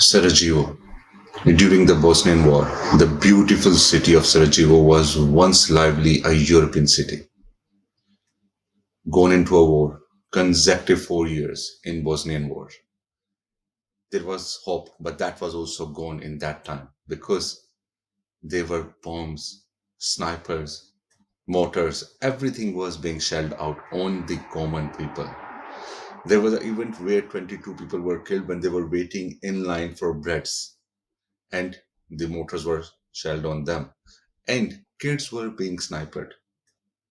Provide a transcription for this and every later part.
Sarajevo. During the Bosnian War, the beautiful city of Sarajevo was once lively a European city. Gone into a war, consecutive 4 years in Bosnian War. There was hope, but that was also gone in that time because there were bombs, snipers, mortars, everything was being shelled out on the common people. There was an event where 22 people were killed when they were waiting in line for breads and the mortars were shelled on them. And kids were being sniped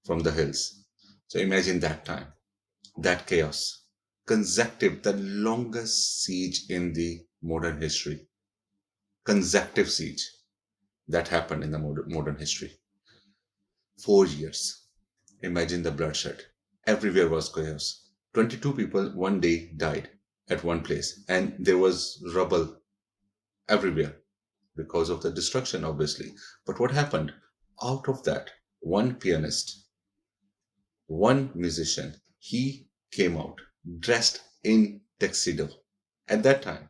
from the hills. So imagine that time, that chaos. Consecutive, the longest siege in the modern history. Consecutive siege that happened in the modern history. 4 years. Imagine the bloodshed. Everywhere was chaos. 22 people one day died at one place, and there was rubble everywhere because of the destruction, obviously. But what happened? Out of that, one pianist, one musician, he came out dressed in tuxedo. At that time,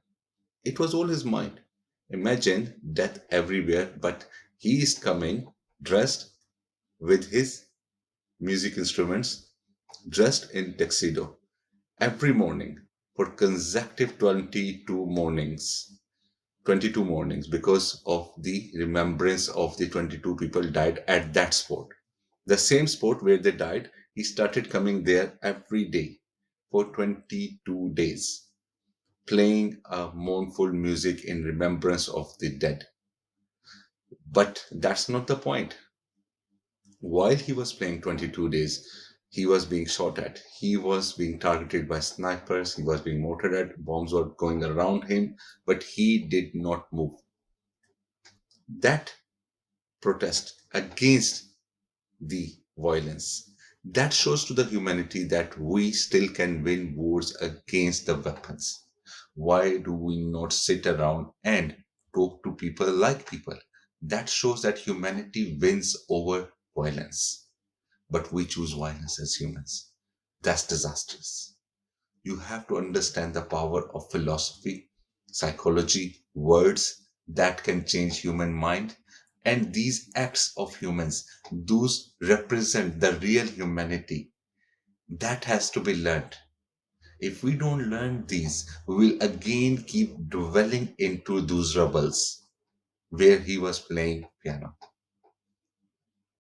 it was all his mind. Imagine death everywhere, but he is coming dressed with his music instruments, dressed in tuxedo every morning for consecutive 22 mornings. 22 mornings because of the remembrance of the 22 people died at that spot. The same spot where they died, he started coming there every day for 22 days, playing a mournful music in remembrance of the dead. But that's not the point. While he was playing 22 days, he was being shot at. He was being targeted by snipers. He was being mortared at. Bombs were going around him, but he did not move. That protest against the violence. That shows to the humanity that we still can win wars against the weapons. Why do we not sit around and talk to people like people? That shows that humanity wins over violence. But we choose violence as humans. That's disastrous. You have to understand the power of philosophy, psychology, words that can change human mind. And these acts of humans, those represent the real humanity. That has to be learned. If we don't learn these, we will again keep dwelling into those rubbles where he was playing piano.